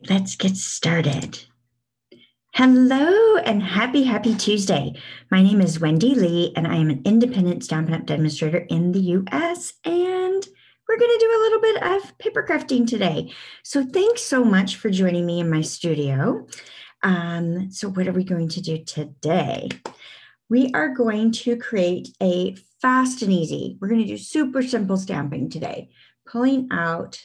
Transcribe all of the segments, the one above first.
Let's get started. Hello and happy Tuesday. My name is Wendy Lee and I am an independent Stampin' Up! Demonstrator in the US, and we're going to do a little bit of papercrafting today. So thanks so much for joining me in my studio. So what are we going to do today? We are going to create a fast and easy. We're going to do super simple stamping today, pulling out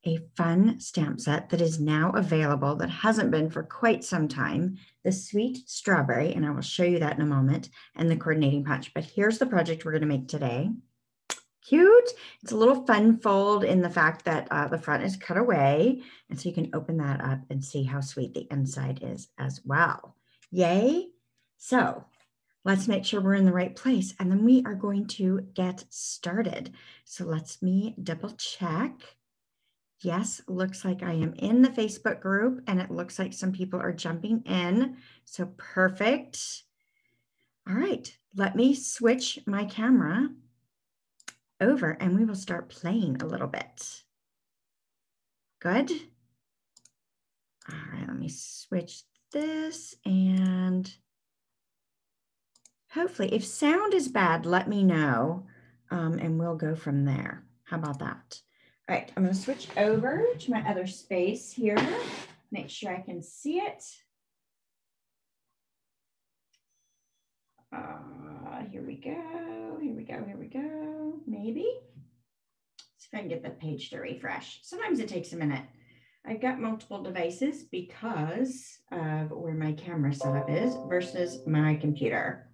a fun stamp set that is now available that hasn't been for quite some time, the Sweet Strawberry, and I will show you that in a moment, and the coordinating punch. But here's the project we're going to make today. Cute. It's a little fun fold in the fact that the front is cut away, and so you can open that up and see how sweet the inside is as well. Yay. So let's make sure we're in the right place, and then we are going to get started. So let's double check. Yes, looks like I am in the Facebook group, and it looks like some people are jumping in. So perfect. All right, let me switch my camera over and we will start playing a little bit. Good. All right, let me switch this, and hopefully if sound is bad, let me know and we'll go from there. How about that? All right, I'm going to switch over to my other space here. Make sure I can see it. Here we go. Here we go. Here we go. Maybe. Let's see if I can get the page to refresh. Sometimes it takes a minute. I've got multiple devices because of where my camera setup is versus my computer.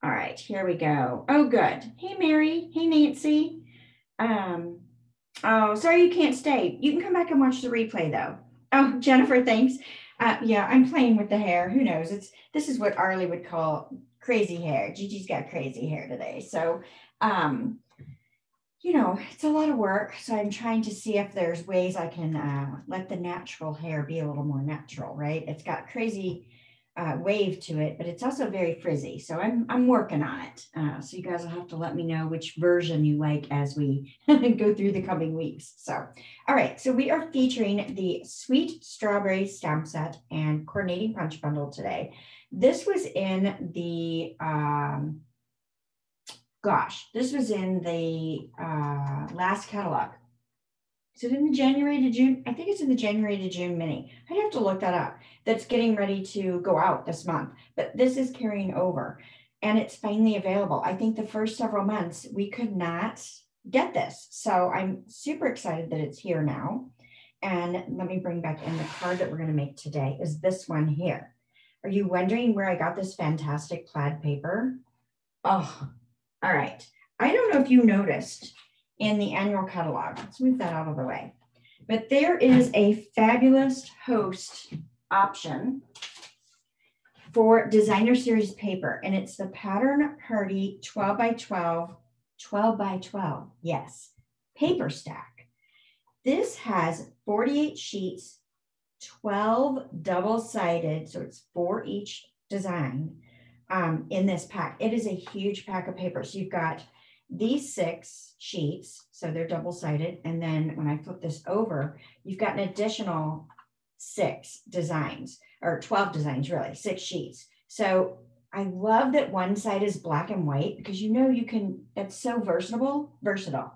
All right, here we go. Oh, good. Hey, Mary. Hey, Nancy. Oh, sorry you can't stay. You can come back and watch the replay though. Oh, Jennifer, thanks. Yeah, I'm playing with the hair. Who knows? This is what Arlie would call crazy hair. Gigi's got crazy hair today. So, you know, it's a lot of work. So I'm trying to see if there's ways I can let the natural hair be a little more natural, right? It's got crazy wave to it, but it's also very frizzy. So I'm working on it. So you guys will have to let me know which version you like as we go through the coming weeks. So, all right. So we are featuring the Sweet Strawberry Stamp Set and Coordinating Punch Bundle today. This was in the, this was in the last catalog. Is it in the January to June? I think it's in the January to June mini. I'd have to look that up. That's getting ready to go out this month, but this is carrying over and it's finally available. I think the first several months we could not get this. So I'm super excited that it's here now. And let me bring back in the card that we're going to make today is this one here. Are you wondering where I got this fantastic plaid paper? Oh, all right. I don't know if you noticed in the annual catalog. Let's move that out of the way. But there is a fabulous host option for designer series paper, and it's the Pattern Party 12 by 12, 12 by 12. Yes, paper stack. This has 48 sheets, 12 double-sided, so it's 4 each design in this pack. It is a huge pack of paper. So you've got these 6 sheets, so they're double-sided, and then when I flip this over, you've got an additional 6 designs, or 12 designs really, 6 sheets. So I love that one side is black and white because you know you can, it's so versatile. Versatile.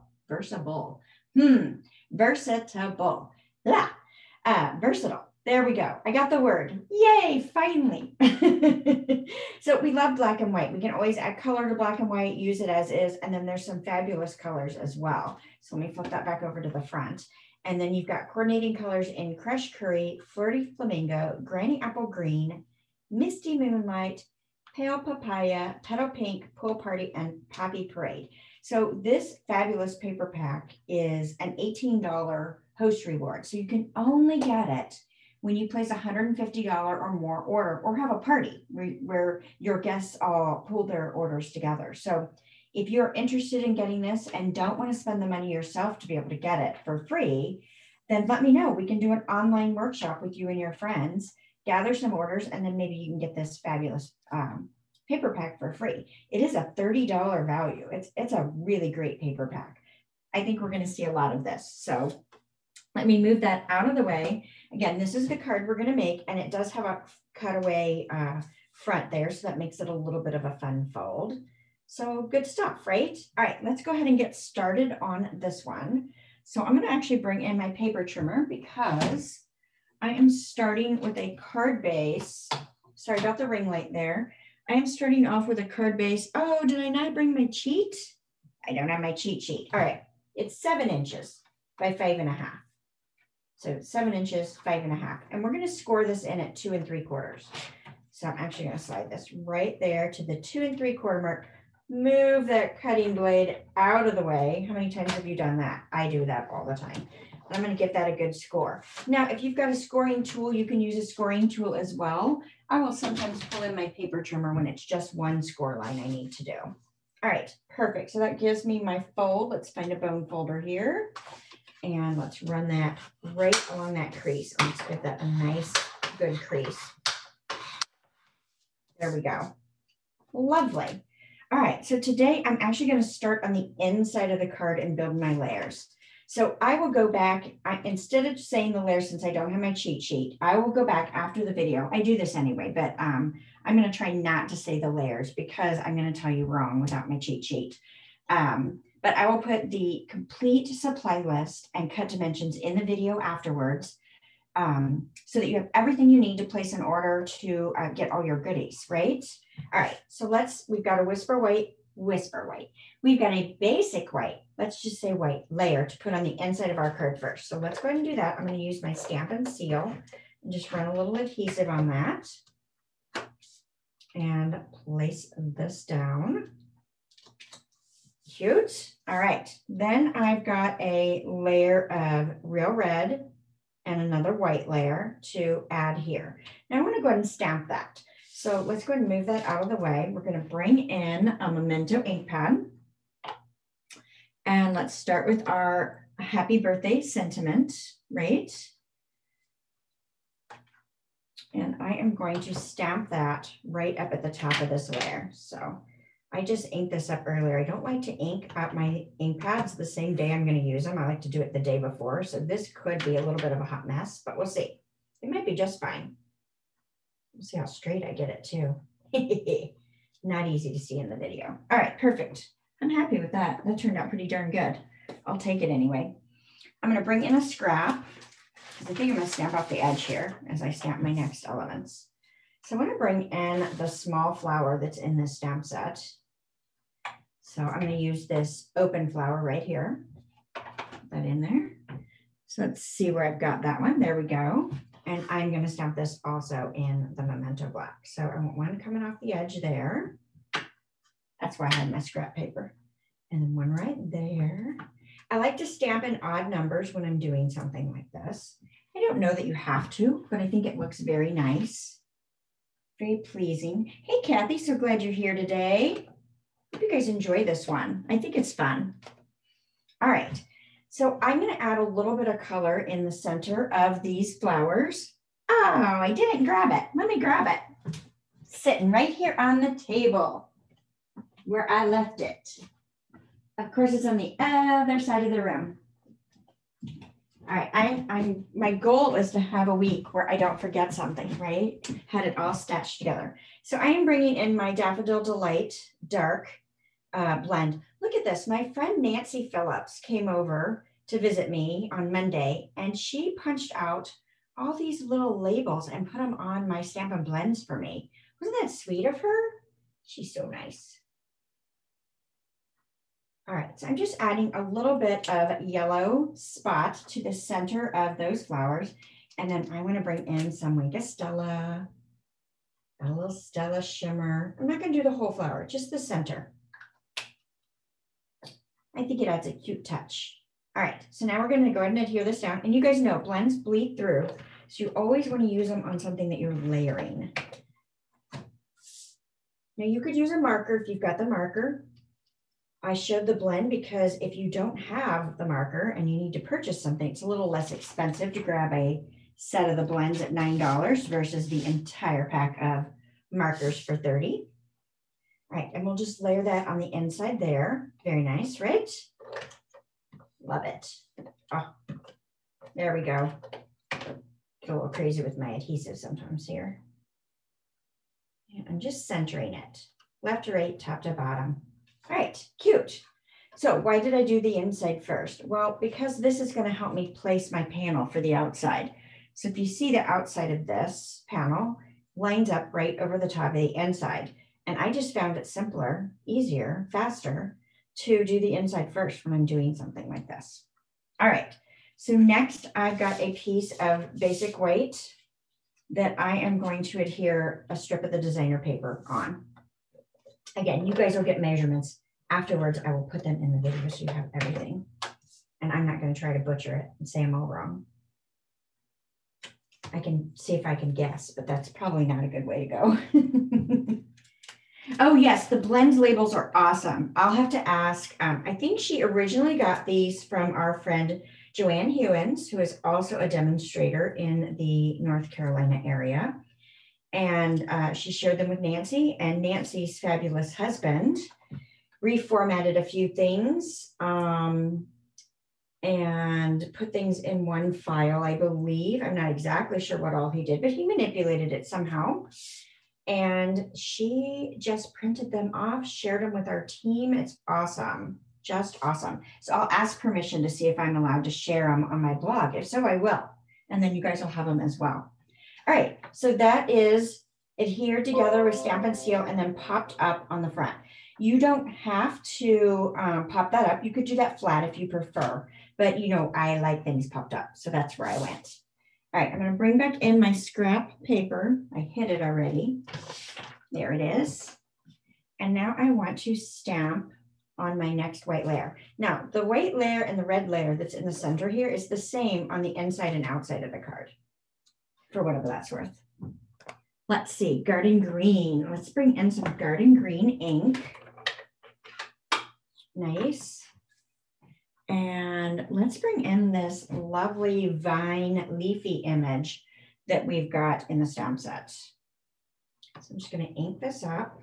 There we go. I got the word. Yay, finally. So we love black and white. We can always add color to black and white, use it as is. And then there's some fabulous colors as well. So let me flip that back over to the front. And then you've got coordinating colors in Crushed Curry, Flirty Flamingo, Granny Apple Green, Misty Moonlight, Pale Papaya, Petal Pink, Pool Party, and Poppy Parade. So this fabulous paper pack is an $18 host reward. So you can only get it when you place a $150 or more order or have a party where your guests all pool their orders together. So if you're interested in getting this and don't want to spend the money yourself to be able to get it for free, then let me know. We can do an online workshop with you and your friends, gather some orders, and then maybe you can get this fabulous paper pack for free. It is a $30 value. It's a really great paper pack. I think we're going to see a lot of this. So Let me move that out of the way. Again, this is the card we're going to make, and it does have a cutaway front there, so that makes it a little bit of a fun fold. So good stuff, right? All right, let's go ahead and get started on this one. So I'm going to actually bring in my paper trimmer because I am starting with a card base. Sorry about the ring light there. I am starting off with a card base. Oh, did I not bring my cheat? I don't have my cheat sheet. All right, it's 7 inches by 5.5. So 7 inches, 5.5. And we're going to score this in at 2 3/4. So I'm actually going to slide this right there to the 2 3/4 mark. Move that cutting blade out of the way. How many times have you done that? I do that all the time. I'm going to give that a good score. Now, if you've got a scoring tool, you can use a scoring tool as well. I will sometimes pull in my paper trimmer when it's just one score line I need to do. All right, perfect. So that gives me my fold. Let's find a bone folder here. And let's run that right along that crease. Let's give that a nice, good crease. There we go. Lovely. All right, so today I'm actually going to start on the inside of the card and build my layers. So I will go back, instead of saying the layers, since I don't have my cheat sheet, I will go back after the video. I do this anyway, but I'm going to try not to say the layers because I'm going to tell you wrong without my cheat sheet. But I will put the complete supply list and cut dimensions in the video afterwards so that you have everything you need to place an order to get all your goodies, right? All right, so we've got a whisper white. We've got a basic white, let's just say white layer to put on the inside of our card first. So let's go ahead and do that. I'm going to use my Stampin' Seal and just run a little adhesive on that and place this down. Cute. All right, then I've got a layer of real red and another white layer to add here. Now I want to go ahead and stamp that. So let's go ahead and move that out of the way. We're going to bring in a Memento ink pad. And let's start with our happy birthday sentiment, right? And I am going to stamp that right up at the top of this layer. So I just inked this up earlier. I don't like to ink up my ink pads the same day I'm going to use them. I like to do it the day before. So this could be a little bit of a hot mess, but we'll see. It might be just fine. We'll see how straight I get it too. Not easy to see in the video. All right, perfect. I'm happy with that. That turned out pretty darn good. I'll take it anyway. I'm going to bring in a scrap because I think I'm going to stamp off the edge here as I stamp my next elements. So I'm going to bring in the small flower that's in this stamp set. So I'm going to use this open flower right here. Put that in there. So let's see where I've got that one. There we go. And I'm going to stamp this also in the Memento black. So I want one coming off the edge there. That's why I had my scrap paper. And then one right there. I like to stamp in odd numbers when I'm doing something like this. I don't know that you have to, but I think it looks very nice. Very pleasing. Hey, Kathy, so glad you're here today. Hope you guys enjoy this one. I think it's fun. All right. So I'm going to add a little bit of color in the center of these flowers. Oh, I didn't grab it. Let me grab it. Sitting right here on the table where I left it. Of course, it's on the other side of the room. All right, my goal is to have a week where I don't forget something, right? Had it all stashed together. So I am bringing in my Daffodil Delight Dark blend. Look at this. My friend Nancy Phillips came over to visit me on Monday, and she punched out all these little labels and put them on my Stampin' Blends for me. Wasn't that sweet of her? She's so nice. All right, so I'm just adding a little bit of yellow spot to the center of those flowers. And then I want to bring in some Wink of Stella, a little Stella shimmer. I'm not going to do the whole flower, just the center. I think it adds a cute touch. All right, so now we're going to go ahead and adhere this down. And you guys know blends bleed through, so you always want to use them on something that you're layering. Now you could use a marker if you've got the marker. I showed the blend because if you don't have the marker and you need to purchase something, it's a little less expensive to grab a set of the blends at $9 versus the entire pack of markers for $30. All right, and we'll just layer that on the inside there. Very nice, right? Love it. Oh, There we go. Get a little crazy with my adhesive sometimes here. And I'm just centering it. Left to right, top to bottom. All right, cute. So why did I do the inside first? Well, because this is going to help me place my panel for the outside. So if you see the outside of this panel lines up right over the top of the inside. And I just found it simpler, easier, faster to do the inside first when I'm doing something like this. All right, so next I've got a piece of basic white that I am going to adhere a strip of the designer paper on. Again, you guys will get measurements. Afterwards, I will put them in the video so you have everything. And I'm not going to try to butcher it and say I'm all wrong. I can see if I can guess, but that's probably not a good way to go. Oh, yes, the blend labels are awesome. I'll have to ask. I think she originally got these from our friend Joanne Hewins, who is also a demonstrator in the North Carolina area. And she shared them with Nancy, and Nancy's fabulous husband reformatted a few things and put things in one file, I believe. I'm not exactly sure what all he did, but he manipulated it somehow. And she just printed them off, shared them with our team. It's awesome, just awesome. So I'll ask permission to see if I'm allowed to share them on my blog. If so, I will. And then you guys will have them as well. All right, so that is adhered together with Stampin' Seal and then popped up on the front. You don't have to pop that up. You could do that flat if you prefer, but you know, I like things popped up. So that's where I went. All right, I'm going to bring back in my scrap paper. I hid it already. There it is. And now I want to stamp on my next white layer. Now, the white layer and the red layer that's in the center here is the same on the inside and outside of the card, for whatever that's worth. Let's see, garden green. Let's bring in some garden green ink. Nice. And let's bring in this lovely vine leafy image that we've got in the stamp set. So I'm just going to ink this up.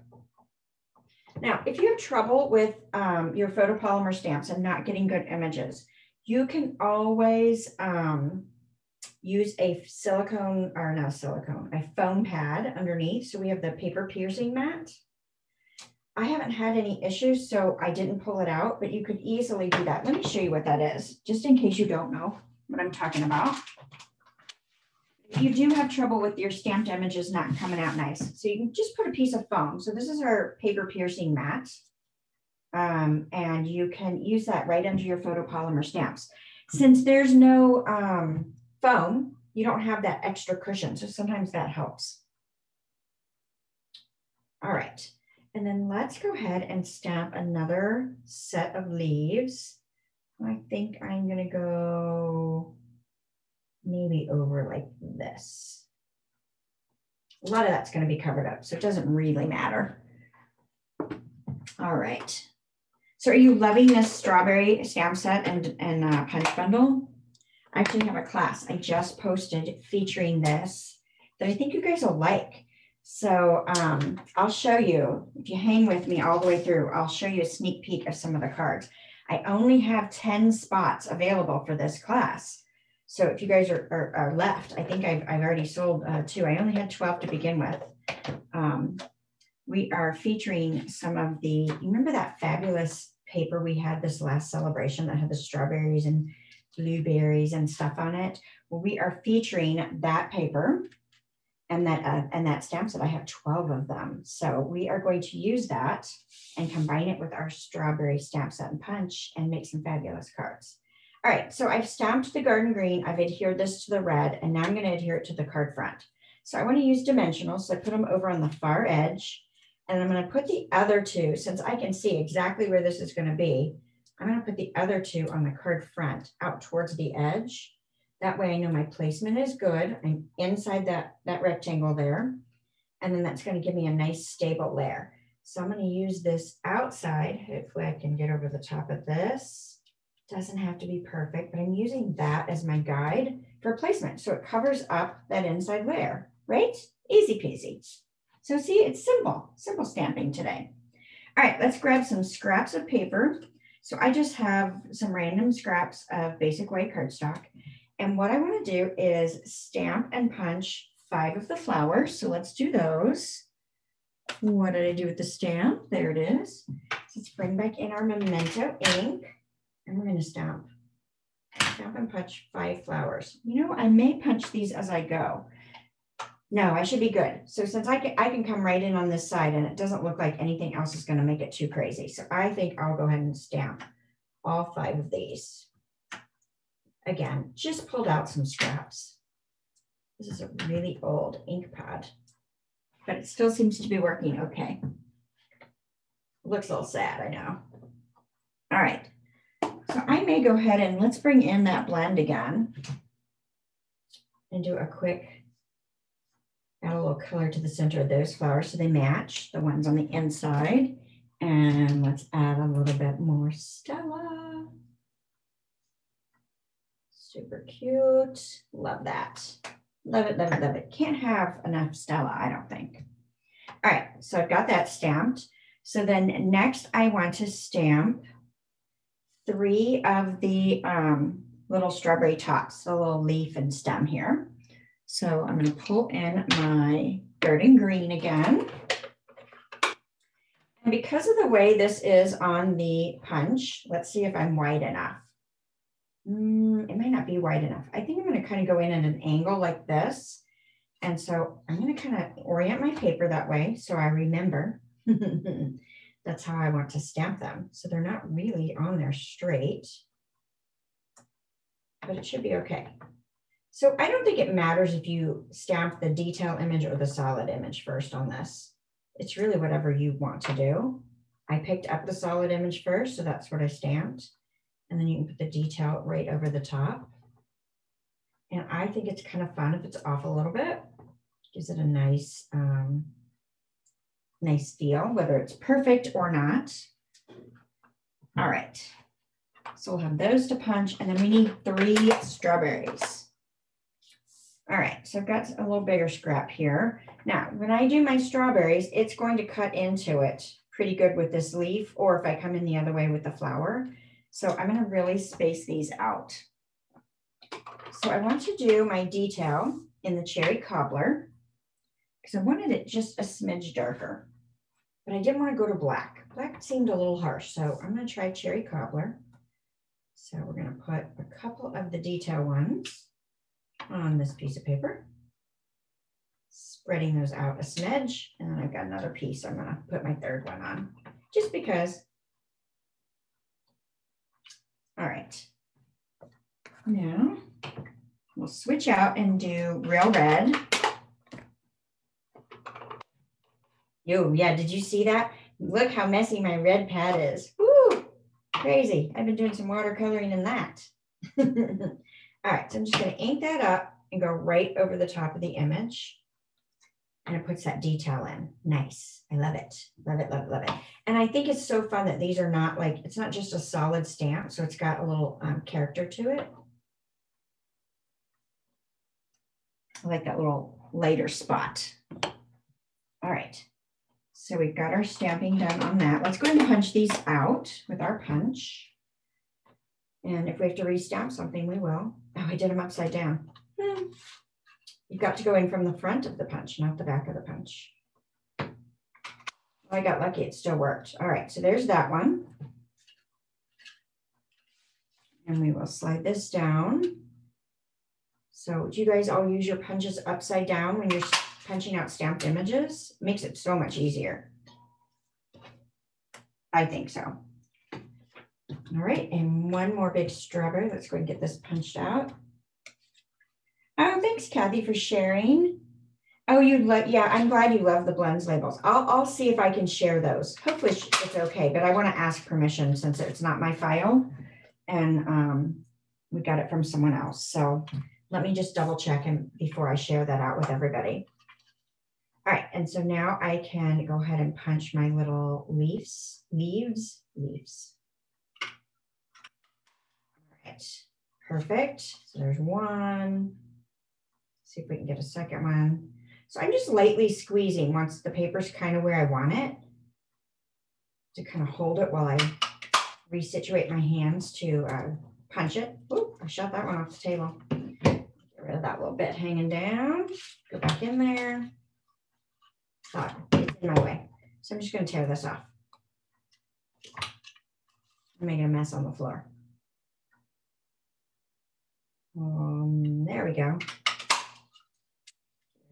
Now, if you have trouble with your photopolymer stamps and not getting good images, you can always use a a foam pad underneath. So we have the paper piercing mat. I haven't had any issues, so I didn't pull it out, but you could easily do that. Let me show you what that is, just in case you don't know what I'm talking about. If you do have trouble with your stamped images not coming out nice, so you can just put a piece of foam. So this is our paper piercing mat, and you can use that right under your photopolymer stamps. Since there's no foam, you don't have that extra cushion, so sometimes that helps. All right. And then let's go ahead and stamp another set of leaves. I think I'm going to go maybe over like this. A lot of that's going to be covered up, so it doesn't really matter. All right. So are you loving this strawberry stamp set and punch bundle? I actually have a class I just posted featuring this that I think you guys will like. So I'll show you, if you hang with me all the way through, I'll show you a sneak peek of some of the cards. I only have 10 spots available for this class. So if you guys are left, I think I've already sold 2. I only had 12 to begin with. We are featuring some of the, you remember that fabulous paper we had this last celebration that had the strawberries and blueberries and stuff on it? Well, we are featuring that paper. And that stamp set, I have 12 of them. So we are going to use that and combine it with our strawberry stamp set and punch and make some fabulous cards. All right, so I've stamped the garden green, I've adhered this to the red, and now I'm going to adhere it to the card front. So I want to use dimensional, so I put them over on the far edge, and I'm going to put the other 2, since I can see exactly where this is going to be, I'm going to put the other 2 on the card front out towards the edge. That way I know my placement is good. I'm inside that rectangle there. And then that's going to give me a nice stable layer. So I'm going to use this outside. Hopefully I can get over the top of this. Doesn't have to be perfect, but I'm using that as my guide for placement. So it covers up that inside layer, right? Easy peasy. So see, it's simple stamping today. All right, let's grab some scraps of paper. So I just have some random scraps of basic white cardstock. And what I want to do is stamp and punch 5 of the flowers. So let's do those. What did I do with the stamp? There it is. Let's bring back in our memento ink, and we're going to stamp and punch 5 flowers. You know, I may punch these as I go. No, I should be good. So since I can come right in on this side and it doesn't look like anything else is going to make it too crazy. So I think I'll go ahead and stamp all 5 of these. Again, just pulled out some scraps. This is a really old ink pad, but it still seems to be working okay. Looks a little sad, I know. All right, so I may go ahead and let's bring in that blend again and do a quick, add a little color to the center of those flowers so they match the ones on the inside. And let's add a little bit more Stella. Super cute. Love that. Love it, love it, love it. Can't have enough Stella, I don't think. All right, so I've got that stamped. So then next I want to stamp 3 of the little strawberry tops, the little leaf and stem here. So I'm going to pull in my Garden Green again. And because of the way this is on the punch, let's see if I'm wide enough. It might not be wide enough. I think I'm going to kind of go in at an angle like this. And so I'm going to kind of orient my paper that way so I remember that's how I want to stamp them. So they're not really on there straight, but it should be okay. So I don't think it matters if you stamp the detail image or the solid image first on this. It's really whatever you want to do. I picked up the solid image first, so that's what I stamped. And then you can put the detail right over the top. And I think it's kind of fun if it's off a little bit. Gives it a nice, nice feel, whether it's perfect or not. All right. So we'll have those to punch, and then we need 3 strawberries. All right, so I've got a little bigger scrap here. Now, when I do my strawberries, it's going to cut into it pretty good with this leaf, or if I come in the other way with the flower. So I'm going to really space these out. So I want to do my detail in the cherry cobbler because I wanted it just a smidge darker, but I didn't want to go to black. Black seemed a little harsh, so I'm going to try cherry cobbler. So we're going to put a couple of the detail ones on this piece of paper, spreading those out a smidge, and then I've got another piece I'm going to put my 3rd one on, just because. All right, now we'll switch out and do real red. Yo, yeah, did you see that? Look how messy my red pad is. Woo, crazy. I've been doing some watercoloring in that. All right, so I'm just going to ink that up and go right over the top of the image. And it puts that detail in. Nice. I love it. Love it, love it, love it. And I think it's so fun that these are not like, it's not just a solid stamp. So it's got a little character to it. I like that little lighter spot. All right. So we've got our stamping done on that. Let's go ahead and punch these out with our punch. And if we have to restamp something, we will. Oh, I did them upside down. You've got to go in from the front of the punch, not the back of the punch. Well, I got lucky, it still worked. All right, so there's that one. And we will slide this down. So do you guys all use your punches upside down when you're punching out stamped images? It makes it so much easier. I think so. All right, and one more big strawberry. Let's go and get this punched out. Oh, thanks, Kathy, for sharing. Oh, yeah, I'm glad you love the blends labels. I'll see if I can share those. Hopefully it's okay, but I want to ask permission since it's not my file and we got it from someone else. So let me just double check before I share that out with everybody. All right, and so now I can go ahead and punch my little leaves. All right, perfect. So there's one. See if we can get a second one. So I'm just lightly squeezing once the paper's kind of where I want it to kind of hold it while I resituate my hands to punch it. Ooh, I shot that one off the table. rid of that little bit hanging down. Go back in there. It's in my way. So I'm just going to tear this off. I'm making a mess on the floor. There we go.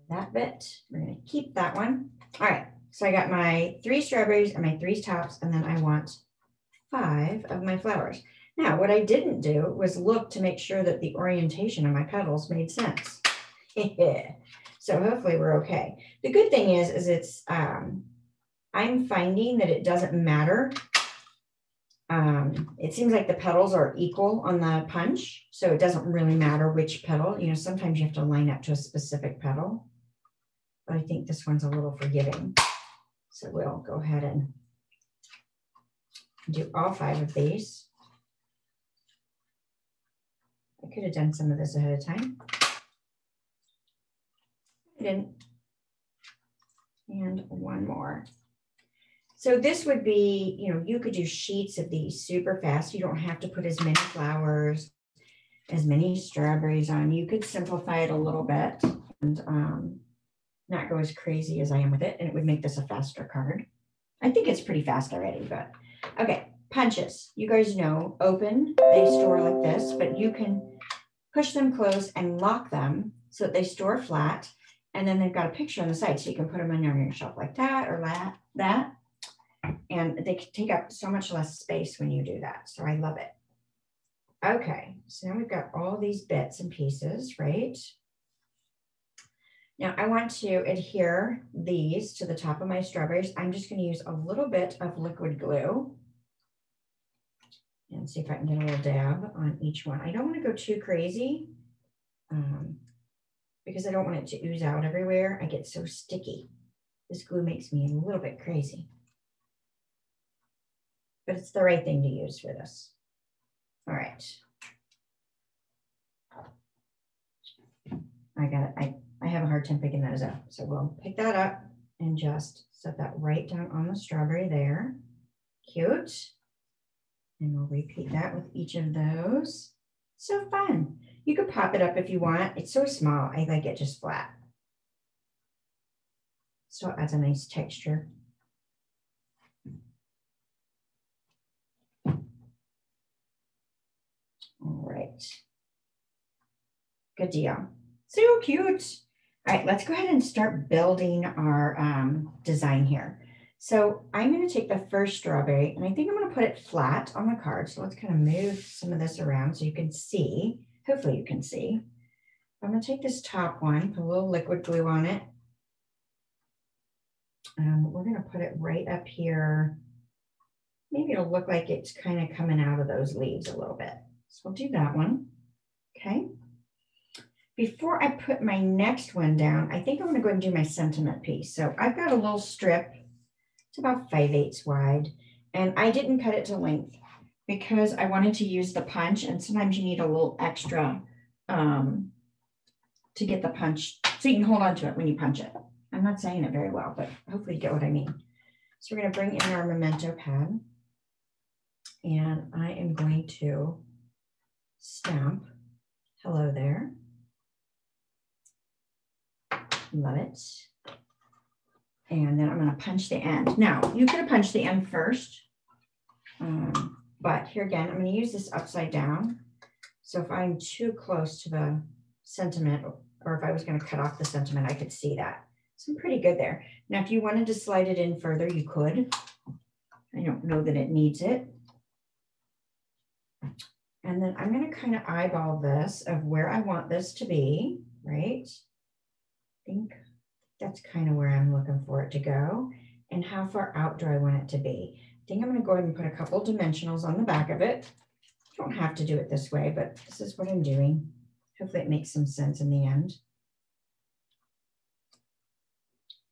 That bit. We're going to keep that one. All right. So I got my 3 strawberries and my 3 tops, and then I want 5 of my flowers. Now, what I didn't do was look to make sure that the orientation of my petals made sense. So hopefully we're okay. The good thing is it's, I'm finding that it doesn't matter. It seems like the petals are equal on the punch, so it doesn't really matter which petal. You know, sometimes you have to line up to a specific petal, but I think this one's a little forgiving. So we'll go ahead and do all 5 of these. I could have done some of this ahead of time. I didn't. And one more. So this would be, you know, you could do sheets of these super fast. You don't have to put as many flowers, as many strawberries on. You could simplify it a little bit and not go as crazy as I am with it. And it would make this a faster card. I think it's pretty fast already, but okay. Punches, you guys know, open, they store like this, but you can push them closed and lock them so that they store flat. And then they've got a picture on the side, so you can put them on your shelf like that or that. And they can take up so much less space when you do that. So I love it. Okay, so now we've got all these bits and pieces, right? Now I want to adhere these to the top of my strawberries. I'm just going to use a little bit of liquid glue. And see if I can get a little dab on each one. I don't want to go too crazy because I don't want it to ooze out everywhere. I get so sticky. This glue makes me a little bit crazy. But it's the right thing to use for this. All right. I got it. I have a hard time picking those up. So we'll pick that up and just set that right down on the strawberry there. Cute. And we'll repeat that with each of those. So fun. You could pop it up if you want. It's so small. I like it just flat. So it adds a nice texture. All right. Good deal. So cute. All right, let's go ahead and start building our design here. So I'm going to take the first strawberry and I think I'm going to put it flat on the card. So let's kind of move some of this around so you can see. Hopefully you can see. I'm going to take this top one, put a little liquid glue on it. We're going to put it right up here. Maybe it'll look like it's kind of coming out of those leaves a little bit. So we'll do that one. Okay. Before I put my next one down, I think I'm going to go and do my sentiment piece. So I've got a little strip. It's about 5/8 wide, and I didn't cut it to length because I wanted to use the punch, and sometimes you need a little extra to get the punch so you can hold on to it when you punch it. I'm not saying it very well, but hopefully you get what I mean. So we're going to bring in our memento pad, and I am going to stamp hello there. Love it. And then I'm going to punch the end. Now, you could have punched the end first, but here again, I'm going to use this upside down. So if I'm too close to the sentiment, or if I was going to cut off the sentiment, I could see that. So I'm pretty good there. Now, if you wanted to slide it in further, you could. I don't know that it needs it. And then I'm going to kind of eyeball this of where I want this to be, right? I think that's kind of where I'm looking for it to go. And how far out do I want it to be? I think I'm going to go ahead and put a couple dimensionals on the back of it. You don't have to do it this way, but this is what I'm doing. Hopefully it makes some sense in the end.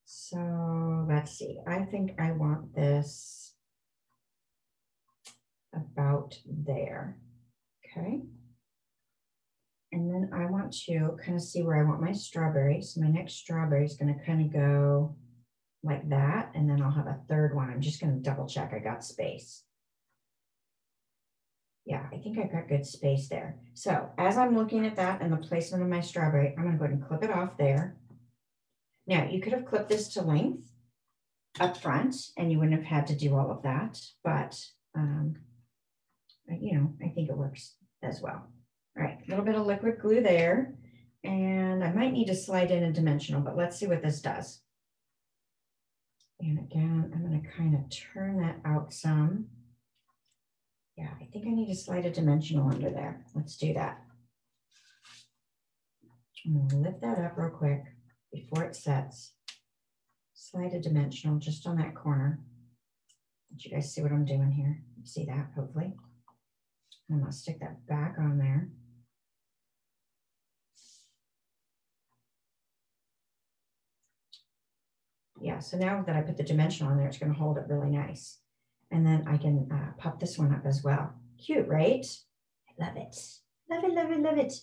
So let's see. I think I want this about there. Okay. And then I want to kind of see where I want my strawberry. So my next strawberry is going to kind of go like that. And then I'll have a third one. I'm just going to double check I got space. Yeah, I think I've got good space there. So as I'm looking at that and the placement of my strawberry, I'm going to go ahead and clip it off there. Now, you could have clipped this to length up front and you wouldn't have had to do all of that, but you know, I think it works as well. All right, a little bit of liquid glue there, and I might need to slide in a dimensional, but let's see what this does. And again, I'm going to kind of turn that out some. Yeah, I think I need to slide a dimensional under there. Let's do that. I'm going to lift that up real quick before it sets. Slide a dimensional just on that corner. Did you guys see what I'm doing here? You see that, hopefully. I'm going to stick that back on there. Yeah, so now that I put the dimensional on there, it's going to hold it really nice. And then I can pop this one up as well. Cute, right? I love it. Love it, love it, love it.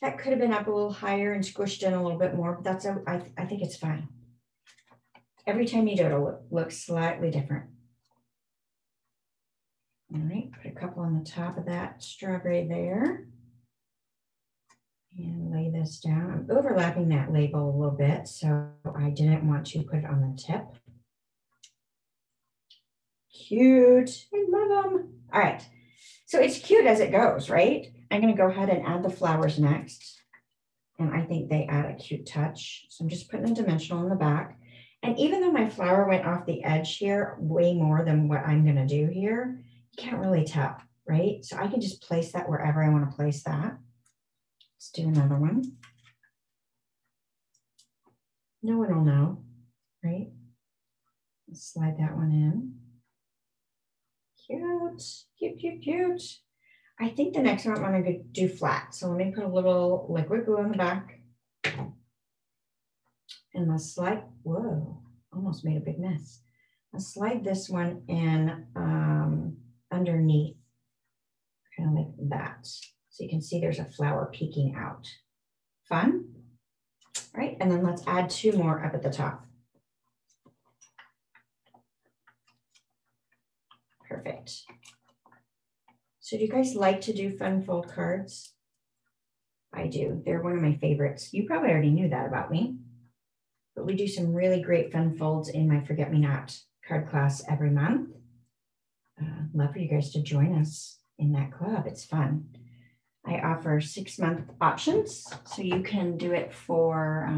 That could have been up a little higher and squished in a little bit more, but that's I think it's fine. Every time you do it, it'll look slightly different. All right, put a couple on the top of that strawberry there. And lay this down. I'm overlapping that label a little bit, so I didn't want to put it on the tip. Cute, I love them. All right, so it's cute as it goes, right? I'm gonna go ahead and add the flowers next. And I think they add a cute touch. So I'm just putting a dimensional in the back. And even though my flower went off the edge here way more than what I'm gonna do here, you can't really tell, right? So I can just place that wherever I wanna place that. Let's do another one. No one will know, right? Let's slide that one in. Cute, cute, cute, cute. I think the next one I'm going to do flat. So let me put a little liquid glue on the back. And let's slide, whoa, almost made a big mess. I'll slide this one in underneath, kind of like that. So you can see there's a flower peeking out. Fun? All right, and then let's add two more up at the top. Perfect. So do you guys like to do fun fold cards? I do. They're one of my favorites. You probably already knew that about me, but we do some really great fun folds in my Forget Me Not card class every month. Love for you guys to join us in that club. It's fun. I offer 6-month options, so you can do it for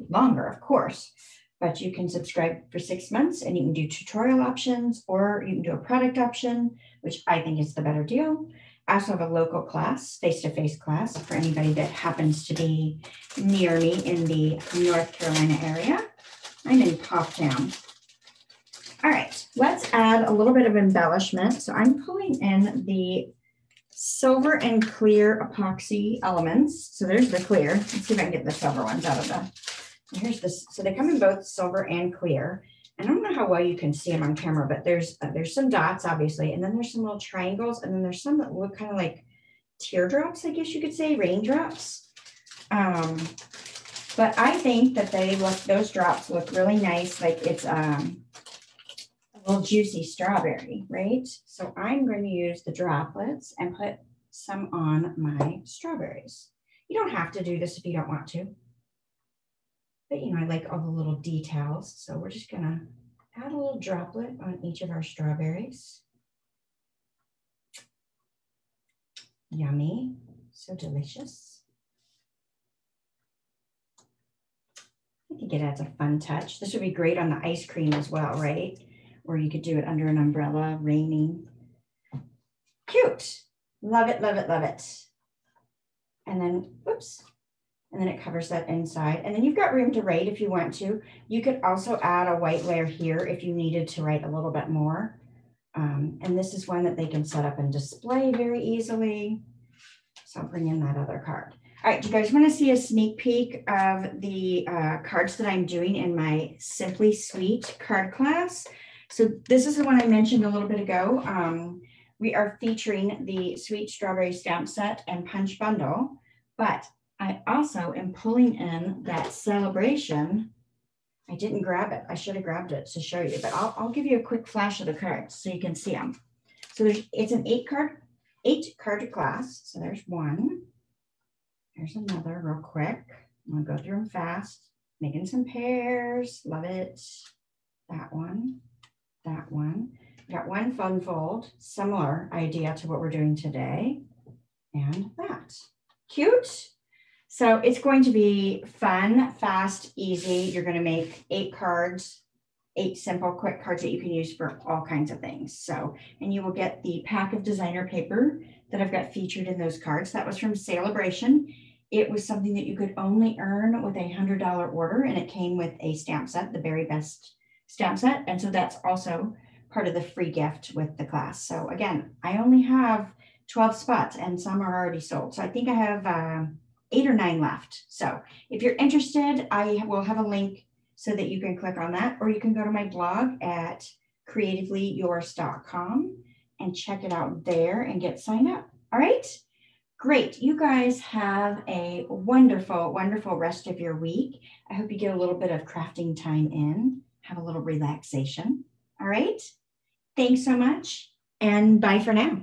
longer, of course, but you can subscribe for 6 months and you can do tutorial options, or you can do a product option, which I think is the better deal. I also have a local class, face-to-face class, for anybody that happens to be near me in the North Carolina area. I'm in Pomptown. All right, let's add a little bit of embellishment. So I'm pulling in the silver and clear epoxy elements. So there's the clear. Let's see if I can get the silver ones out of the, here's this. So they come in both silver and clear. And I don't know how well you can see them on camera, but there's some dots, obviously, and then there's some little triangles, and then there's some that look kind of like teardrops, I guess you could say, raindrops. But I think that those drops look really nice, like it's a little juicy strawberry, right? So I'm going to use the droplets and put some on my strawberries. You don't have to do this if you don't want to. But, you know, I like all the little details. So we're just going to add a little droplet on each of our strawberries. Yummy. So delicious. I think it adds a fun touch. This would be great on the ice cream as well, right? Or you could do it under an umbrella, raining. Cute. Love it, love it, love it. And then, oops. And then it covers that inside. And then you've got room to write if you want to. You could also add a white layer here if you needed to write a little bit more. And this is one that they can set up and display very easily. So I'll bring in that other card. All right, do you guys want to see a sneak peek of the cards that I'm doing in my Simply Sweet card class? So this is the one I mentioned a little bit ago. We are featuring the Sweet Strawberry Stamp Set and Punch Bundle, but I also am pulling in that Celebration. I didn't grab it. I should have grabbed it to show you, but I'll give you a quick flash of the cards so you can see them. So it's an 8-card 8 card class. So there's one. There's another real quick. I'm going to go through them fast. Making some pairs. Love it. That one. That one. Got one fun fold. Similar idea to what we're doing today. And that. Cute. So it's going to be fun, fast, easy. You're going to make 8 cards, 8 simple, quick cards that you can use for all kinds of things. So, and you will get the pack of designer paper that I've got featured in those cards. That was from Celebration. It was something that you could only earn with a $100 order, and it came with a stamp set, the very best stamp set. And so that's also part of the free gift with the class. So again, I only have 12 spots and some are already sold. So I think I have 8 or 9 left. So if you're interested, I will have a link so that you can click on that, or you can go to my blog at CreativeLeeYours.com and check it out there and get signed up. All right, great. You guys have a wonderful, wonderful rest of your week. I hope you get a little bit of crafting time in, have a little relaxation. All right, thanks so much, and bye for now.